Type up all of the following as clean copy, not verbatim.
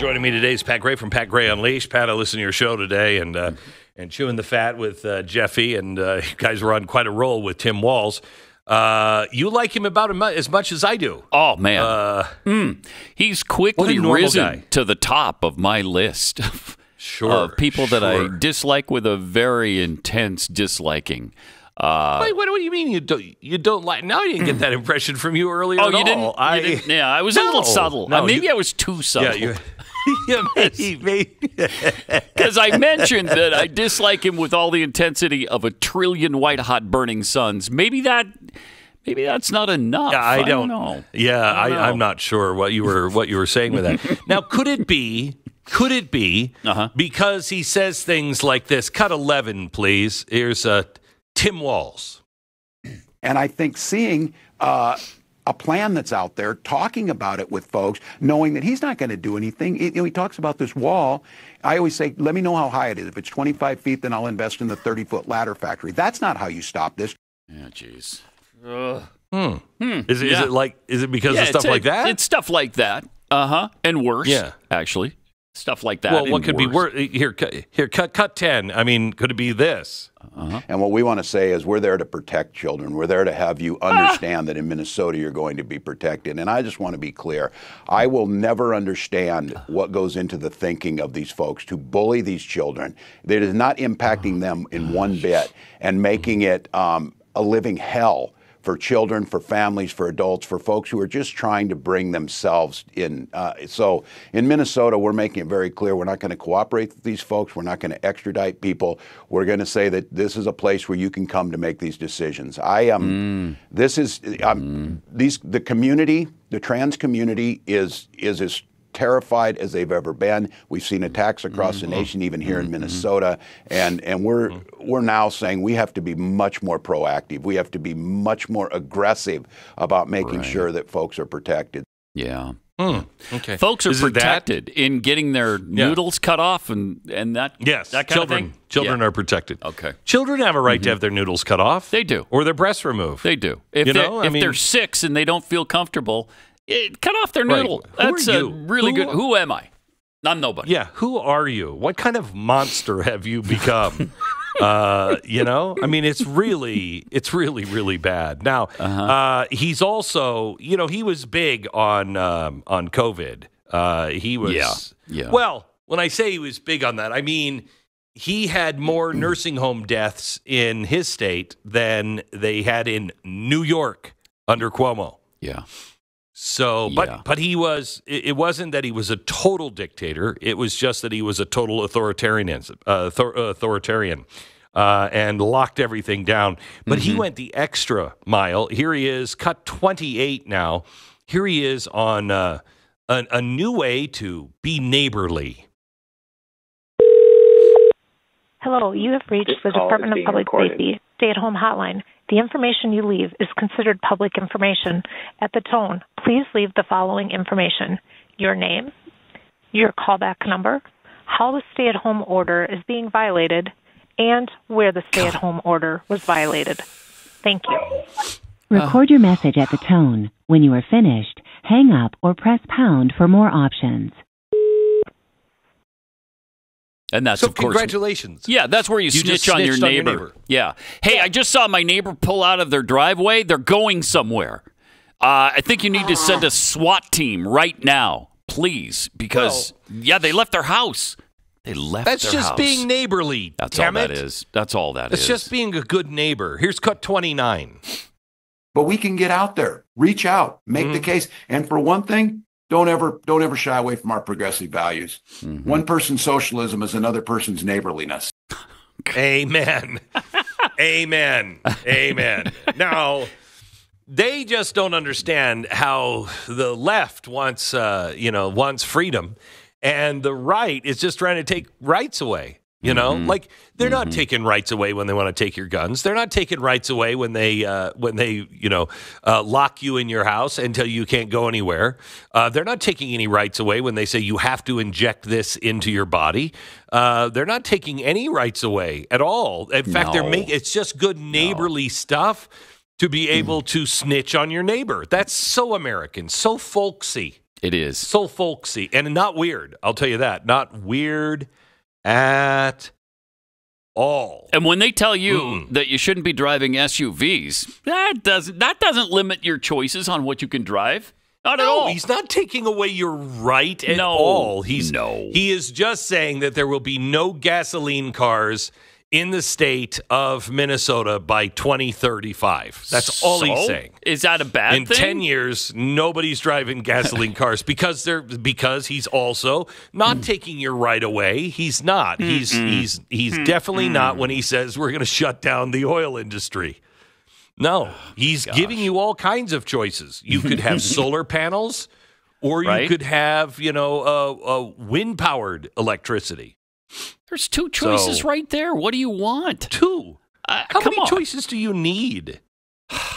Joining me today is Pat Gray from Pat Gray Unleashed. Pat, I listened to your show today and chewing the fat with Jeffy, and you guys were on quite a roll with Tim Walz. You like him about as much as I do. Oh, man. He's quickly risen to the top of my list of people that I dislike with a very intense disliking. Wait, what do you mean you don't like? No, I didn't get that impression from you earlier at all. You didn't? Yeah, I was a little subtle. Maybe I was too subtle. Yeah, maybe. Because I mentioned that I dislike him with all the intensity of a trillion white-hot burning suns. Maybe that's not enough. Yeah, I don't know. Yeah, I'm not sure what you were saying with that. Now, could it be because he says things like this? Cut 11, please. Here's Tim Walz. And I think seeing a plan that's out there, talking about it with folks, knowing that he's not going to do anything. He talks about this wall. I always say, let me know how high it is. If it's 25 feet, then I'll invest in the 30-foot ladder factory. That's not how you stop this. Yeah, jeez. Is it because of stuff like that? It's stuff like that. And worse. Yeah, actually. Stuff like that. Well, what could be worse? Here, cut 10. I mean, could it be this? And what we want to say is we're there to protect children. We're there to have you understand that in Minnesota you're going to be protected. And I just want to be clear. I will never understand what goes into the thinking of these folks to bully these children. That is not impacting them in one bit and making it a living hell for children, for families, for adults, for folks who are just trying to bring themselves in. So in Minnesota, we're making it very clear we're not going to cooperate with these folks. We're not going to extradite people. We're going to say that this is a place where you can come to make these decisions. The community, the trans community is as terrified as they've ever been. We've seen attacks across the nation, even here in Minnesota, and we're now saying we have to be much more proactive. We have to be much more aggressive about making sure that folks are protected. Yeah. Okay. Folks are protected in getting their noodles cut off and that. Yes, that kind of thing. Children are protected. Okay. Children have a right to have their noodles cut off. They do, or their breasts removed. They do. If they're 6 and they don't feel comfortable, cut off their noodle. That's a really good. Who am I? I'm nobody. Yeah. Who are you? What kind of monster have you become? I mean, it's really, really bad. Now, he's also, he was big on COVID. He was. Yeah. Well, when I say he was big on that, I mean he had more nursing home deaths in his state than they had in New York under Cuomo. Yeah. So, but he was. It wasn't that he was a total dictator. It was just that he was a total authoritarian, and locked everything down. But he went the extra mile. Here he is, cut 28 now. Here he is on a new way to be neighborly. Hello, you have reached the Department of Public Safety stay-at-home hotline. The information you leave is considered public information. At the tone, please leave the following information: your name, your callback number, how the stay-at-home order is being violated, and where the stay-at-home order was violated. Thank you. Record your message at the tone. When you are finished, hang up or press pound for more options. And that's, so of course, congratulations. Yeah, that's where you snitch on your neighbor. Yeah. Hey, I just saw my neighbor pull out of their driveway. They're going somewhere. I think you need to send a SWAT team right now, please, because, they left their house. They left their house. That's just being neighborly. That's all that is. That's all that is. It's just being a good neighbor. Here's cut 29. But we can get out there, reach out, make the case. And for one thing, don't ever shy away from our progressive values. One person's socialism is another person's neighborliness. Amen. Amen. Amen. Now, they just don't understand how the left wants freedom, and the right is just trying to take rights away. Like they're not taking rights away when they want to take your guns. They're not taking rights away when they lock you in your house until you can't go anywhere. They're not taking any rights away when they say you have to inject this into your body. They're not taking any rights away at all. In fact, it's just good neighborly stuff to be able to snitch on your neighbor. That's so American, so folksy. It is. So folksy and not weird. I'll tell you that. Not weird at all. And when they tell you that you shouldn't be driving SUVs, that doesn't limit your choices on what you can drive. Not at all. He's not taking away your right at all. He is just saying that there will be no gasoline cars in the state of Minnesota by 2035. That's all he's saying. Is that a bad thing? In 10 years, nobody's driving gasoline cars because he's also not taking your right away. He's not. He's definitely not when he says we're going to shut down the oil industry. No, he's giving you all kinds of choices. You could have solar panels, or you could have, wind-powered electricity. There's two choices right there. What do you want? Two. How many choices do you need?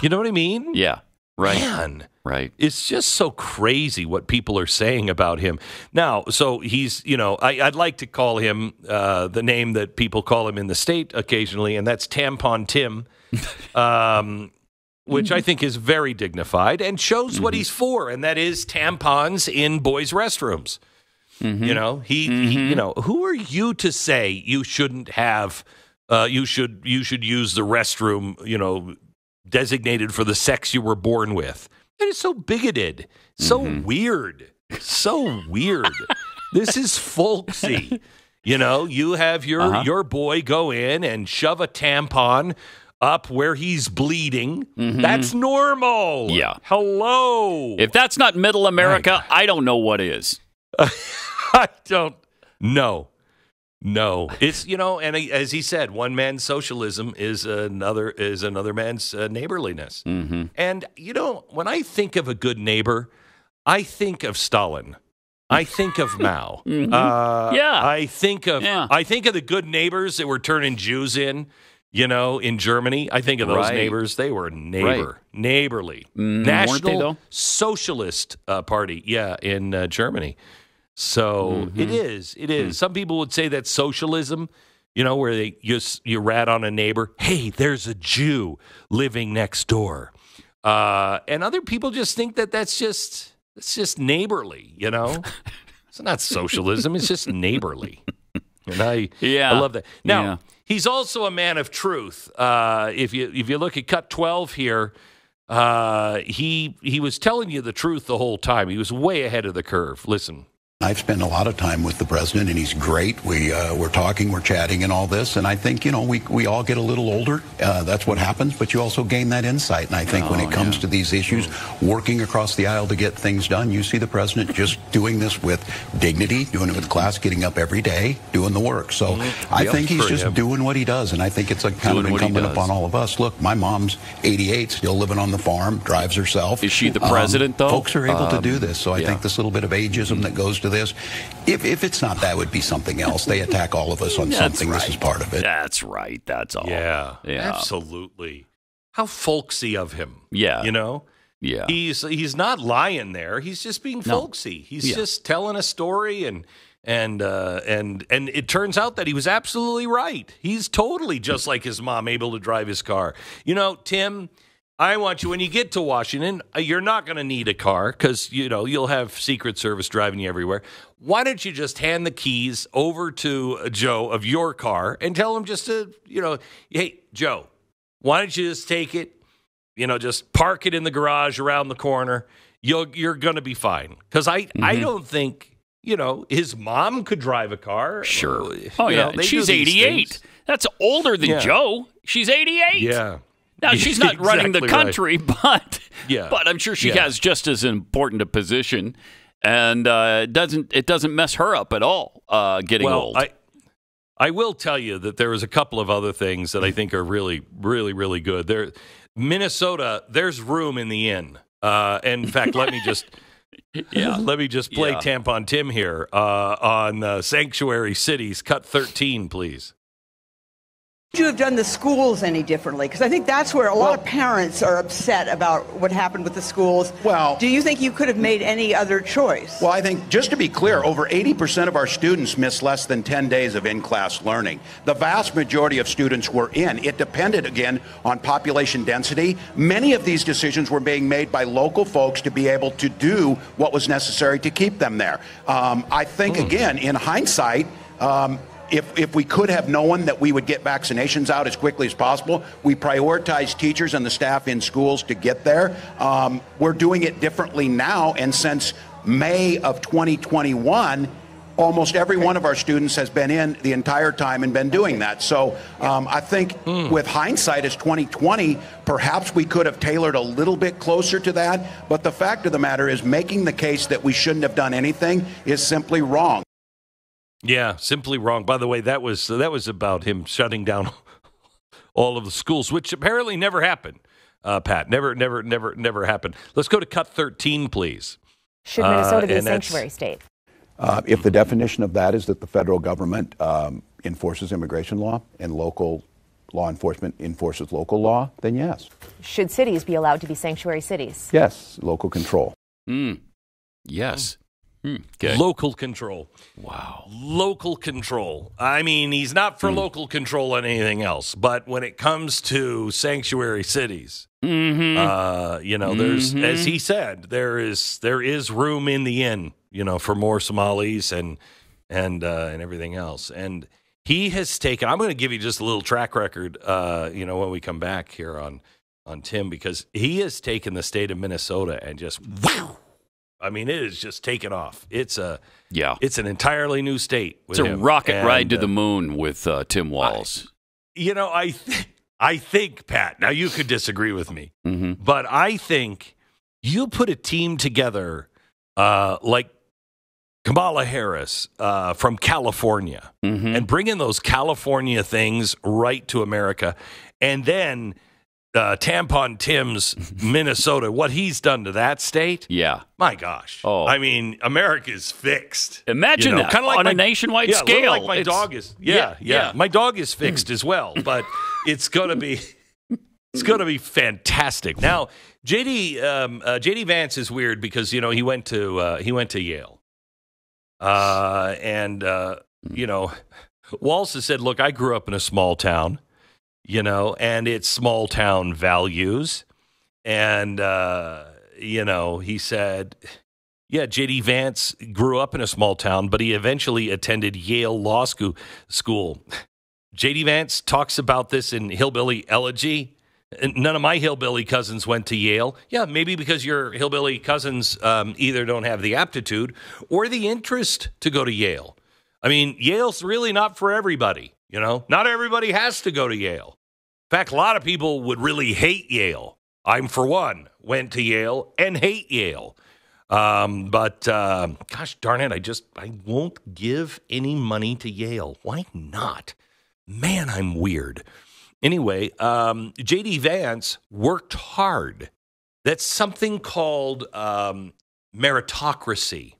You know what I mean? Yeah. Right. Man. Right. It's just so crazy what people are saying about him. Now, so he's, I'd like to call him the name that people call him in the state occasionally, and that's Tampon Tim, which I think is very dignified and shows what he's for, and that is tampons in boys' restrooms. Who are you to say you shouldn't have, you should use the restroom, designated for the sex you were born with? That is so bigoted, so weird, so weird. This is folksy. You have your boy go in and shove a tampon up where he's bleeding. That's normal. Yeah. Hello. If that's not middle America, I don't know what is. I don't know. No, it's and as he said, one man's socialism is another man's neighborliness. And when I think of a good neighbor, I think of Stalin. I think of Mao. I think of the good neighbors that were turning Jews in Germany. I think of those neighbors. They were neighborly. National Socialist Party, in Germany. So it is. Some people would say that socialism, where you rat on a neighbor. Hey, there's a Jew living next door. And other people just think that that's just neighborly, It's not socialism. It's just neighborly. And I love that. Now, he's also a man of truth. If you look at cut 12 here, he was telling you the truth the whole time. He was way ahead of the curve. Listen. I've spent a lot of time with the president, and he's great. We're talking, we're chatting, and all this. And I think we all get a little older. That's what happens. But you also gain that insight. And I think when it comes to these issues, working across the aisle to get things done, you see the president just doing this with dignity, doing it with class, getting up every day, doing the work. So I think he's just doing what he does, and I think it's kind of incumbent upon all of us. Look, my mom's 88, still living on the farm, drives herself. Is she the president, though? Folks are able to do this. So I think this little bit of ageism that goes to this. If it's not, that would be something else. They attack all of us on something. Right. This is part of it. That's right. That's all. Yeah, absolutely. How folksy of him. Yeah. Yeah. He's not lying there. He's just being folksy. He's just telling a story, and it turns out that he was absolutely right. He's totally just like his mom, able to drive his car. Tim, I want you, when you get to Washington, you're not going to need a car because, you'll have Secret Service driving you everywhere. Why don't you just hand the keys over to Joe of your car and tell him just to, hey, Joe, why don't you just take it, just park it in the garage around the corner. You're going to be fine. Because I don't think, his mom could drive a car. Sure. She's 88. That's older than Joe. She's 88. Yeah. Now, she's not running the country, but I'm sure she has just as important a position, and it doesn't mess her up at all getting old. I will tell you that there is a couple of other things that I think are really, really, really good. Minnesota, there's room in the inn. And in fact, let me just play Tampon Tim here on Sanctuary Cities, cut 13, please. you have done the schools any differently? Because I think that's where a lot of parents are upset about what happened with the schools. Well, do you think you could have made any other choice? Well, I think, just to be clear, over 80% of our students miss less than 10 days of in-class learning. The vast majority of students were in. It depended, again, on population density. Many of these decisions were being made by local folks to be able to do what was necessary to keep them there. I think, again, in hindsight, if we could have known that we would get vaccinations out as quickly as possible, we prioritized teachers and the staff in schools to get there. We're doing it differently now, and since May of 2021, almost every one of our students has been in the entire time and been doing that. So I think with hindsight as 2020, perhaps we could have tailored a little bit closer to that. But the fact of the matter is, making the case that we shouldn't have done anything is simply wrong. Yeah, simply wrong. By the way, that was about him shutting down all of the schools, which apparently never happened. Pat, never happened. Let's go to cut 13, please. Should Minnesota be a sanctuary state? If the definition of that is that the federal government enforces immigration law and local law enforcement enforces local law, then yes. Should cities be allowed to be sanctuary cities? Yes, local control. Yes. Okay. Local control. Wow. Local control. I mean, he's not for local control on anything else, but when it comes to sanctuary cities, there's, as he said, there is room in the inn, for more Somalis and everything else. And he has taken, I'm going to give you just a little track record, when we come back here on Tim, because he has taken the state of Minnesota and just, wow. I mean, it is just taken off. It's an entirely new state. It's a rocket ride to the moon with Tim Walz. I think, Pat, now you could disagree with me, but I think you put a team together like Kamala Harris from California and bring in those California things right to America, and then Tampon Tim's Minnesota, what he's done to that state. Yeah. My gosh. Oh. I mean, America's fixed. Imagine that. Kind of like on a nationwide scale. Like my dog is. Yeah. My dog is fixed as well, but it's going to be fantastic. Now, JD Vance is weird because, he went to Yale. Walz has said, look, I grew up in a small town. And it's small town values. And, he said, J.D. Vance grew up in a small town, but he eventually attended Yale Law School. J.D. Vance talks about this in Hillbilly Elegy. None of my hillbilly cousins went to Yale. Yeah, maybe because your hillbilly cousins either don't have the aptitude or the interest to go to Yale. I mean, Yale's really not for everybody. Not everybody has to go to Yale. In fact, a lot of people would really hate Yale. I'm, for one, went to Yale and hate Yale. Gosh darn it, I won't give any money to Yale. Why not? Man, I'm weird. Anyway, J.D. Vance worked hard. That's something called meritocracy.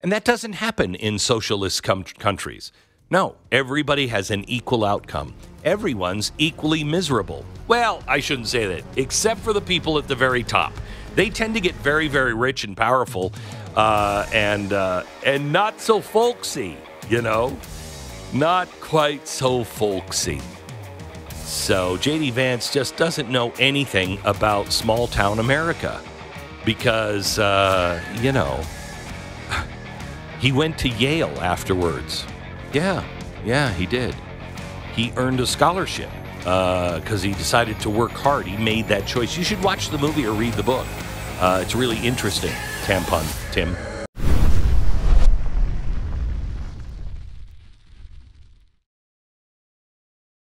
And that doesn't happen in socialist countries. No, everybody has an equal outcome. Everyone's equally miserable. Well, I shouldn't say that, except for the people at the very top. They tend to get very, very rich and powerful, and not so folksy, not quite so folksy. So J.D. Vance just doesn't know anything about small town America because, he went to Yale afterwards. Yeah, he did. He earned a scholarship because he decided to work hard. He made that choice. You should watch the movie or read the book. It's really interesting, Tampon Tim.